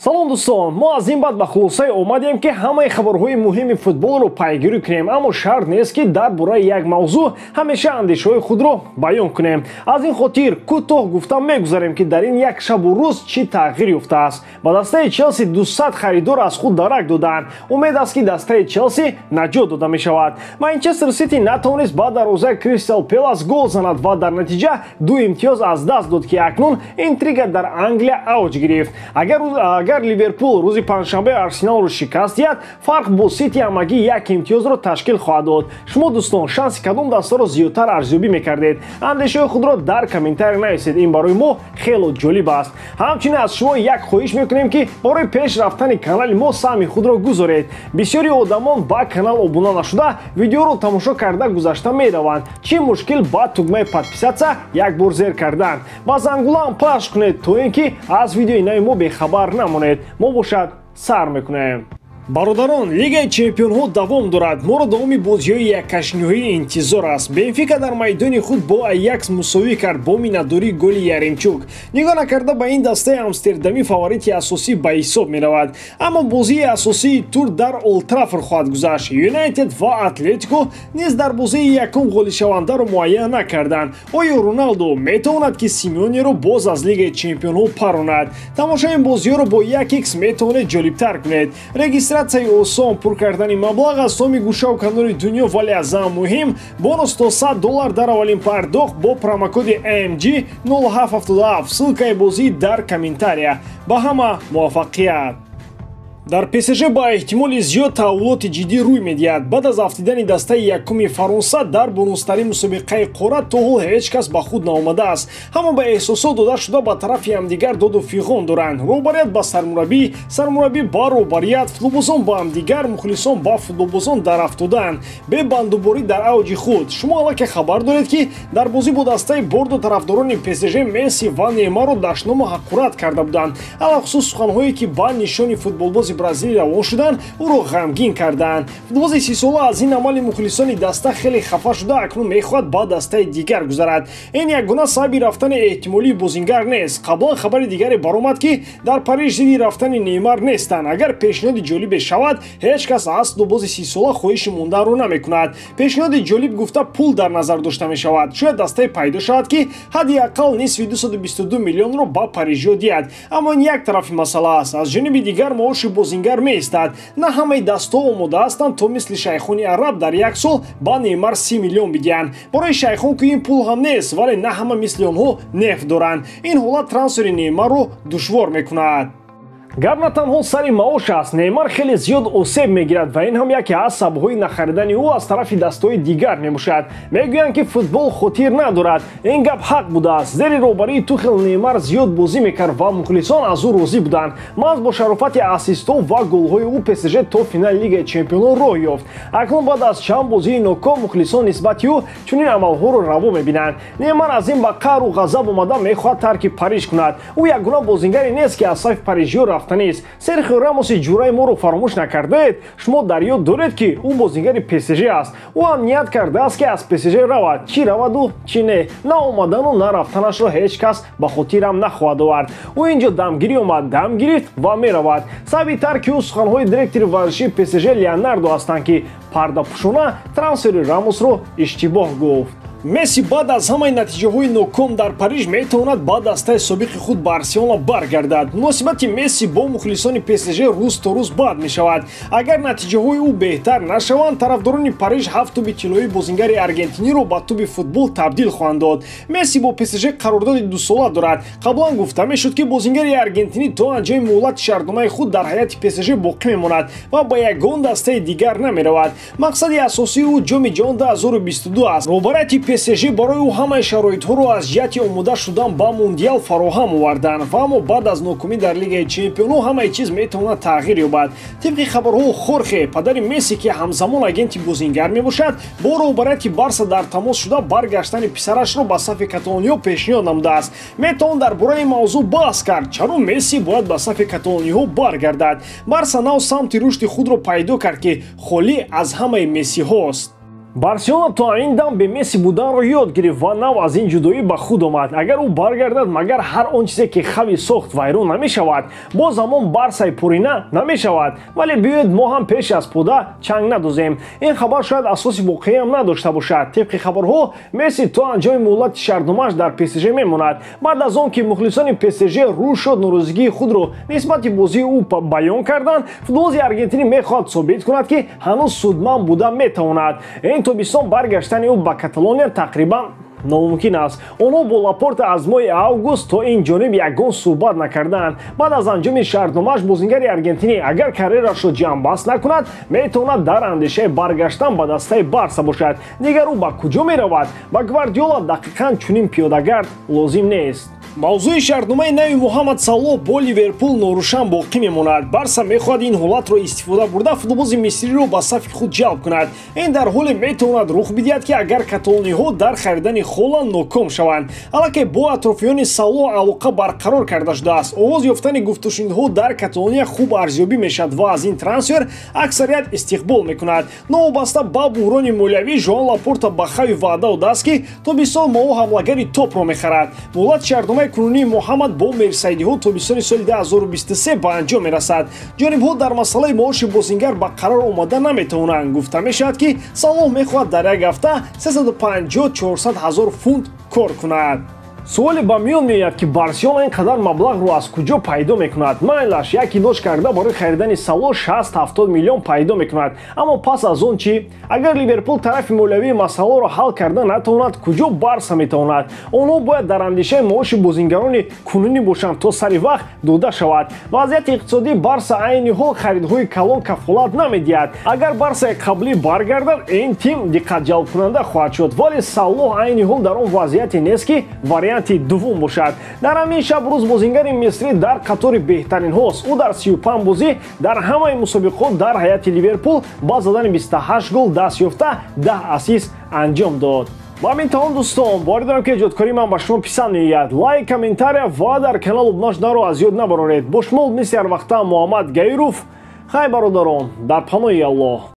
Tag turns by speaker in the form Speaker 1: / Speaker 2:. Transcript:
Speaker 1: салом дӯстон, мо аз ин баъд ба хулосае омадем ки ҳамаи хабарҳои муҳими футболро пайгирӣ кунем, аммо шарт нест ки дар бораи як мавзӯъ ҳамеша андешаҳои худро баён кунем. Аз ин хотир кӯтоҳ гуфта мегузарем ки дар ин як шабу рӯз чӣ тағйир ёфтааст. Ба дастаи Челси 200 харидор аз худ дарак доданд. Умед аст ки дастаи Челси наҷот дода мешавад. Манчестер Сити натавонист ба дарвозаи Кристал Пелас гол занад ва дар натиҷа 2 имтиёз аз даст дод ки акнун интрига дар Англия авҷ гирифт. Агар Ливерпул рӯзи панҷшанбе Арсеналро шикаст диҳад, фарқ бо Сити ҳамагӣ 1 имтиёзро ташкил хоҳад дод. Шумо дӯстон шанси кадом дастаро зиёдтар арзёбӣ мекардед? Андешаҳои худро дар комментария нависед. Ин барои мо хело ҷолиб аст. Ҳамчунин аз шумо як хоҳиш мекунем ки барои пеш рафтани канали мо саҳми худро гузоред. Бисёри одамон ба канал обуна нашуда видеоро тамошо карда гузашта мераванд. Чӣ мушкил ба тугмаи подписатсия як бор зер кардан ва зангулаам пахш кунед то ин ки аз видеои нави мо бехабар намонед. Мо бошад сар мекунем. Бародарон, Лигаи Чемпионҳо давом дорад. Моро давоми бозиҳои яккашниҳоӣ интизор аст. Бенфика дар майдони худ бо Аякс мусовӣ кард бо минатдории голи Яремчук. Нигоҳ накарда ба ин дастаи амстердамӣ фаворити асосӣ ба ҳисоб меравад. Аммо бозии асосии тур дар Олд Траффорд хоҳад гузашт. Юнайтед ва Атлетико низ дар бозии якум голишавандаро муайян накарданд. Оё Роналдо метавонад ки Симеонеро боз аз Лигаи Чемпионҳо паронад? Тамошои ин бозиҳоро бо 1х метавонед ҷолибтар кунед. Регистратсияи осон, пур кардани маблағ аз соми гӯшаву канори дунё, вале аз ҳам муҳим бонус то $100 дар аввалин пардохт бо промокоди AMG 0777. ссилкаи бозӣ дар комментария. Ба ҳама муваффақият. Дар ПСЖ ба эҳтимоли зиёд таҳввулоти ҷиддӣ рӯй медиҳад. Баъд аз афтидани дастаи якуми Фаронса дар бонустарин мусобиқаи қора то ҳол ҳеҷ кас ба худ наомадааст. Ҳама ба эҳсосот дода шуда ба тарафи ҳамдигар доду фиғон доранд. Роҳбарият ба сармураббӣ, сармураббӣ ба роҳбарият, футболбозон ба ҳамдигар, мухлисон ба футболбозон дарафтодаанд. бебандуборӣ дар авҷи худ. Шумо аллакай хабар доред ки дар бозӣ бо дастаи борду тарафдорони ПСЖ Месси ва Неймарро даштнома ҳақурат карда буданд. алахусус суханҳое ки ба нишони футболбози Бразилия равон шуданд, ӯро ғамгин карданд. Футболбози 30 сола аз ин амали мухлисони даста хеле хафа шуда акнун мехоҳад ба дастаи дигар гузарад. Ин ягона сабаби рафтани эҳтимолии бозингар нест. Қаблан хабари дигаре баромад ки дар Париж зидди рафтани Неймар нестанд. Агар пешниҳоди ҷолибе шавад, ҳеҷ кас аз футболбози 30 сола хоҳиши монданро намекунад. Пешниҳоди ҷолиб гуфта пул дар назар дошта мешавад. Шояд дастае пайдо шавад ки ҳадди аққал нисфи 222 миллионро ба парижиҳо диҳад. Аммо ин як тарафи масъала аст. Аз ҷониби дигар маоши бозингар меистад. На ҳамаи дастҳо омода ҳастанд то мисли шайхони араб дар як сол ба Неймар 30 миллион бидиҳанд. Барои шайхон ки ин пул ҳам нест, вале на ҳама мисли онҳо нефт доранд. Ин ҳолат трансфери Неймарро душвор мекунад. Гап на танҳо сари маош аст. Неймар хеле зиёд осеб мегирад ва ин ҳам яке аз сабабҳои нахаридани ӯ аз тарафи дастаҳои дигар мебошад. Мегӯянд ки футбол хотир надорад. Ин гап ҳақ будааст. Зери роҳбарии Тухел Неймар зиёд бозӣ мекард ва мухлисон аз ӯ розӣ буданд. Маҳз бо шарофати асистҳо ва голҳои ӯ ПСЖ то финали Лигаи Чемпионҳо роҳ ёфт. Акнун баъд аз чанд бозии ноком мухлисон нисбати ӯ чунин амалҳоро раво мебинанд. Неймар аз ин ба қаҳру ғазаб омада мехоҳад тарки Париж кунад. Ӯ ягона бозингаре нест ки аз сафи парижиҳо рафтанист. Серхио Рамоси ҷураи моро фаромӯш накардаед? Шумо дар ёд доред ки ӯ бозингари ПСЖ аст. ӯ ҳам ният кардааст ки аз ПСЖ равад. Чӣ раваду чӣ не. На омадану на рафтанашро ҳеҷ кас ба хотирам нахоҳад овард. ӯ ин ҷо дамгирӣ омад, дам гирифт ва меравад. Сабаби тарки ӯ суханҳои директори варзишии ПСЖ Леонардо ҳастанд ки пардапӯшона трансфери Рамосро иштибоҳ гуфт. Месси баъд аз ҳамаи натиҷаҳои ноком дар Париж метавонад ба дастаи собиқи худ ба Арсенал баргардад. муносибати Месси бо мухлисони ПСЖ рӯз то рӯз бад мешавад. Агар натиҷаҳои ӯ беҳтар нашаванд, тарафдорони Париж 7 туби тиллои бозингари аргентиниро ба туби футбол табдил хоҳанд дод. Месси бо ПСЖ қарордоди 2 сола дорад. қаблан гуфта мешуд ки бозингари аргентинӣ то анҷоми муҳлати шартномаи худ дар ҳайати ПСЖ боқӣ мемонад ва ба ягон дастаи дигар намеравад. мақсади асосии ӯ ҷоми ҷоҳон 2022 аст. роҳбарияти ПСЖ барои ӯ ҳамаи шароитҳоро аз ҷиҳати омода шудан ба мундиал фароҳам оварданд ва аммо баъд аз нокумӣ дар Лигаи Чемпионҳо ҳамаи чиз метавонад тағйир ёбад. тибқи хабарҳо Хорхе, падари Месси ки ҳамзамон агенти бозингар мебошад, бо роҳбарияти Барса дар тамос шуда баргаштани писарашро ба сафи каталониҳо пешниҳод намудааст. метавон дар бораи ин мавзӯъ баҳс кард. чаро Месси бояд ба сафи каталониҳо баргардад? Барса нав самти рушди худро пайдо кард ки холӣ аз ҳамаи Мессиҳост. барселона то ин дам бе месси буданро ёд гирифт ва нав аз ин ҷудоӣ ба худ омад. Агар ӯ баргардад, магар ҳар он чизе ки хави сохт вайрон намешавад? Бо замон барсаи пурина намешавад. Вале биёед мо ҳам пеш аз пуда чанг надозем. Ин хабар шояд асоси воқеиам надошта бошад. Тибқи хабарҳо, месси то анҷоми муҳлати шаҳрномааш дар ПСЖ мемонад. Баъд аз он ки мухлисони ПСЖ рӯ шуд норозигии худро нисбати бозии ӯ баён карданд, футболбози аргентинӣ мехоҳад собит кунад ки ҳанӯз судманд буда метавонад. тобистон баргаштани ӯ ба Каталония тақрибан номумкин аст. онҳо бо Лапорта аз моҳи август то ин ҷониб ягон суҳбат накарданд. баъд аз анҷоми шаҳрномааш бозингари аргентинӣ агар карьерашро ҷамъбаст накунад, метавонад дар андешаи баргаштан ба дастаи Барса бошад. дигар ӯ ба куҷо меравад? Ба Гвардиола дақиқан чунин пиёдагард лозим нест. мавзӯи шаҳрномаи нави Муҳаммад Салоҳ бо Ливерпул норӯшан боқӣ мемонад. Барса мехоҳад ин ҳолатро истифода бурда футболбози мисриро ба сафи худ ҷалб кунад. ин дар ҳоле метавонад рух бидиҳад ки агар каталониҳо дар харидани Холланд ноком шаванд. аллакай бо атрофиёни Салоҳ алоқа барқарор карда шудааст. оғоз ёфтани гуфтушунидҳо дар Каталония хуб арзёбӣ мешавад ва аз ин трансфер аксарият истиқбол мекунад. новобаста ба буҳрони молиявӣ Жоан Лапорта ба хави ваъда додааст ки тобистон мо ҳамлагари топро мехарад. муҳлати шаҳрномаи кунунии Муҳаммад бо мерсайдиҳо тобистони соли 2023 ба анҷом мерасад. ҷонибҳо дар масъалаи маоши бозингар ба қарор омада наметавонанд. гуфта мешавад ки Салоҳ мехоҳад дар як ҳафта 350-400 ҳазор фунт кор кунад. суоле ба миён меояд ки Барселона ин қадар маблағро аз куҷо пайдо мекунад? Майлаш як илоҷ карда барои харидани Салоҳ 60-70 миллион пайдо мекунад. аммо пас аз он чӣ? агар Ливерпул тарафи молиявии масъаларо ҳал карда натавонад, куҷо Барса метавонад? онҳо бояд дар андешаи маоши бозингарони кунунӣ бошанд то сари вақт дода шавад. вазъияти иқтисодии Барса айни ҳол харидҳои калон кафолат намедиҳад. агар Барсаи қаблӣ баргардад, ин тим диққатҷалбкунанда хоҳад шуд. вале Салоҳ айни ҳол дар он вазъияте нест ки варианти дуввум бошад. дар ҳамин шаб рӯз бозингари мисрӣ дар қатори беҳтаринҳост. ӯ дар 35 бозӣ дар ҳамаи мусобиқот дар ҳайати Ливерпул ба задани 28 гол даст ёфта 10 ассист анҷом дод. ба ҳамин тамом дӯстон, бори дорам ки эҷодкории ман ба шумо писанд меояд. лайк, комментария ва дар канал обношнаро аз ёд набароред. бо шумо мисли ҳар вақта Муҳаммад Гаиров. хай бародарон, дар паноҳи Аллоҳ.